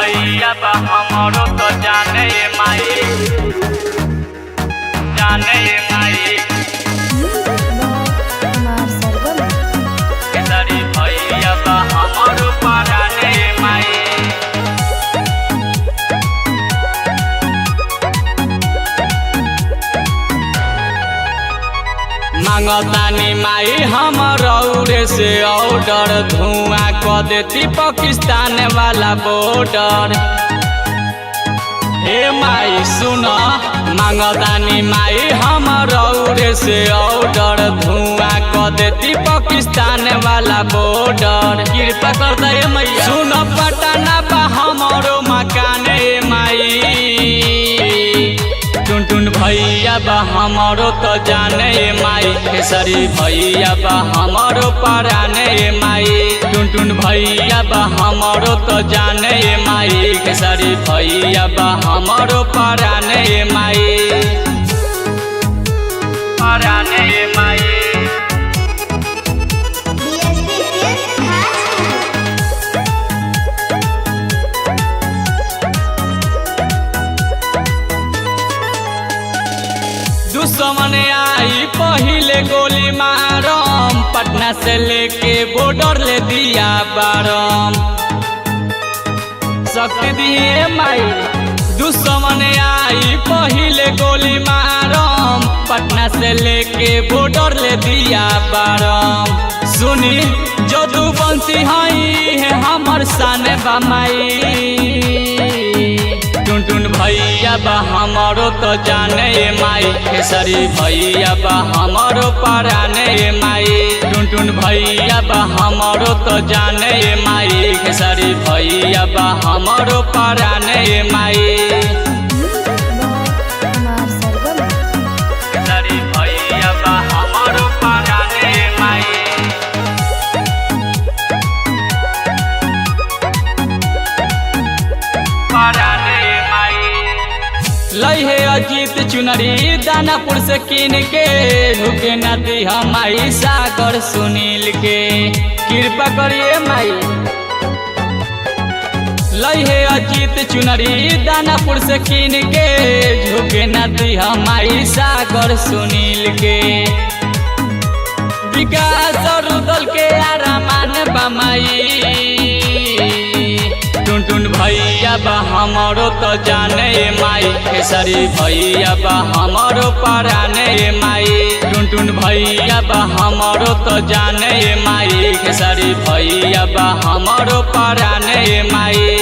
भैया बा हमरो तो जाने माई केसरी भैया बा हमरो पराने माई मांगतानी माई हमरे से ऑर्डर धुआं क देती पाकिस्तान वाला बॉर्डर। हे माई सुना मांगतानी माई हमरे से ऑर्डर धुआं क देती पाकिस्तान वाला बॉर्डर। कृपा कर दे मैया सुन पटना बा हमरो मकान माई टुन भैया बा हमरो तो जाने माई केसरी भैया बा हमरो पराने माई टुन भैया बा हमरो तो जाने माई केसरी भैया बा हमरो पराने माई पराने माई दुश्मन आई पहिले गोली मारम पटना से लेके बॉर्डर ले दिया बारम शक्ति दिए माई। दुश्मन आई पहिले गोली मारम पटना से लेके बॉर्डर ले दिया बारम। सुनी जदुवंशी हई है हमर साने बा माई टुन भैया बा हमरो तो जाने माई केसरी भैया बा हमरो पराने माई टुन भैया बा हमरो तो जाने माई केसरी भैया बा हमरो पराने माई केसरी भैया बा हमरो पराने माई लहे अजीत चुनरी दानापुर से कीन के झुके नदी हमारी सागर सुनील के कृपा करिए माई। लहे अजीत चुनरी दानापुर से कीन के झुके नदी हमारी सागर सुनील के विकास रुदल के आरामान बमाई टुन भैया बा हमरो तो जाने माई केसरी भैया बा हमरो पराने माई टुन भैया बा हमरो तो जाने माई केसरी भैया बा हमरो पराने माई।